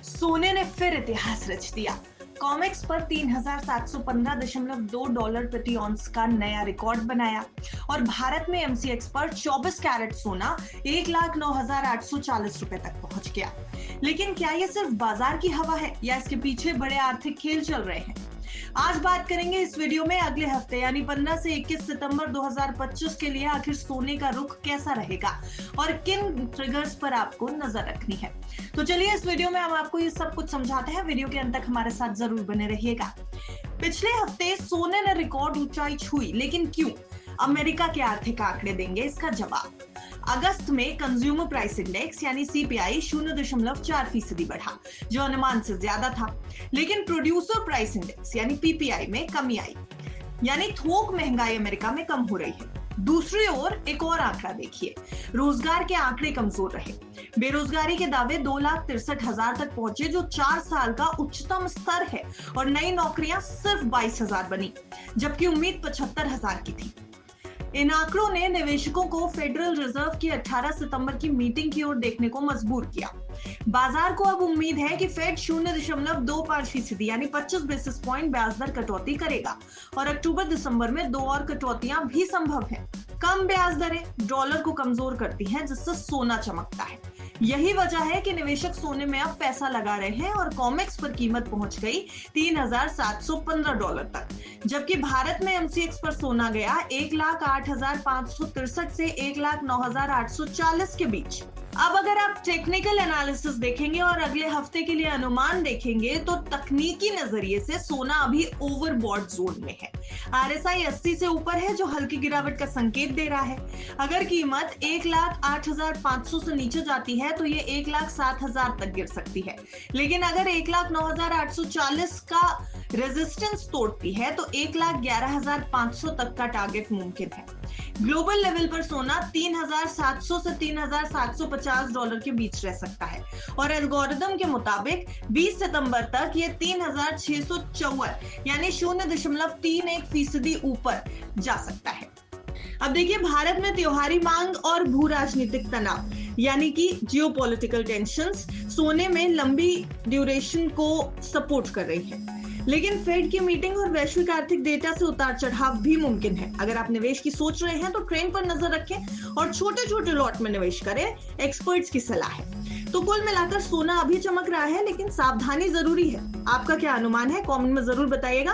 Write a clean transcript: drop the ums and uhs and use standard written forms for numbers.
सोने ने फिर इतिहास रच दिया। कॉमेक्स पर $3,715.2 प्रति ऑन्स का नया रिकॉर्ड बनाया और भारत में एमसीएक्स पर 24 कैरेट सोना 1,09,840 रुपए तक पहुंच गया। लेकिन क्या ये सिर्फ बाजार की हवा है या इसके पीछे बड़े आर्थिक खेल चल रहे हैं? आज बात करेंगे इस वीडियो में अगले हफ्ते यानी 15 से 21 सितंबर 2025 के लिए आखिर सोने का रुख कैसा रहेगा और किन ट्रिगर्स पर आपको नजर रखनी है। तो चलिए इस वीडियो में हम आपको ये सब कुछ समझाते हैं। वीडियो के अंत तक हमारे साथ जरूर बने रहिएगा। पिछले हफ्ते सोने ने रिकॉर्ड ऊंचाई छुई, लेकिन क्यों? अमेरिका के आर्थिक आंकड़े देंगे इसका जवाब। अगस्त में कंज्यूमर प्राइस इंडेक्स यानी सीपीआई 0.4% बढ़ा, जो अनुमान से ज्यादा था। लेकिन प्रोड्यूसर प्राइस इंडेक्स यानी पीपीआई में कमी आई, यानी थोक महंगाई अमेरिका में कम हो रही है। दूसरी ओर एक और आंकड़ा देखिए, रोजगार के आंकड़े कमजोर रहे। बेरोजगारी के दावे 2,63,000 तक पहुंचे, जो 4 साल का उच्चतम स्तर है, और नई नौकरियां सिर्फ 22,000 बनी, जबकि उम्मीद 75,000 की थी। इन आंकड़ों ने निवेशकों को फेडरल रिजर्व की 18 सितंबर की मीटिंग की ओर देखने को मजबूर किया। बाजार को अब उम्मीद है कि फेड 0.25% यानी 25 बेसिस पॉइंट ब्याज दर कटौती करेगा और अक्टूबर दिसंबर में 2 और कटौतियां भी संभव हैं। कम ब्याज दरें डॉलर को कमजोर करती हैं, जिससे सोना चमकता है। यही वजह है कि निवेशक सोने में अब पैसा लगा रहे हैं और कॉमेक्स पर कीमत पहुंच गई $3,715 तक, जबकि भारत में एमसीएक्स पर सोना गया 1,08,563 से 1,09,840 के बीच। अब अगर आप टेक्निकल एनालिसिस देखेंगे और अगले हफ्ते के लिए अनुमान देखेंगे तो तकनीकी नजरिए से सोना अभी ओवरबॉट जोन में है। आरएसआई 80 से ऊपर है, जो हल्की गिरावट का संकेत दे रहा है। अगर कीमत 1,08,500 से नीचे जाती है तो ये 1,07,000 तक गिर सकती है, लेकिन अगर 1,09,840 का रेजिस्टेंस तोड़ती है तो 1,11,500 तक का टारगेट मुमकिन है। ग्लोबल लेवल पर सोना 3,700 से 3,750 के बीच रह सकता है और एल्गोरिदम के मुताबिक 20 सितंबर तक ये 3,654 यानी 0.31% ऊपर जा सकता है। अब देखिए, भारत में त्योहारी मांग और भू राजनीतिक तनाव यानी कि जियोपॉलिटिकल टेंशंस सोने में लंबी ड्यूरेशन को सपोर्ट कर रही है। लेकिन फेड की मीटिंग और वैश्विक आर्थिक डेटा से उतार चढ़ाव भी मुमकिन है। अगर आप निवेश की सोच रहे हैं तो ट्रेंड पर नजर रखें और छोटे छोटे लॉट में निवेश करें, एक्सपर्ट्स की सलाह है। तो कुल मिलाकर सोना अभी चमक रहा है, लेकिन सावधानी जरूरी है। आपका क्या अनुमान है? कमेंट में जरूर बताइएगा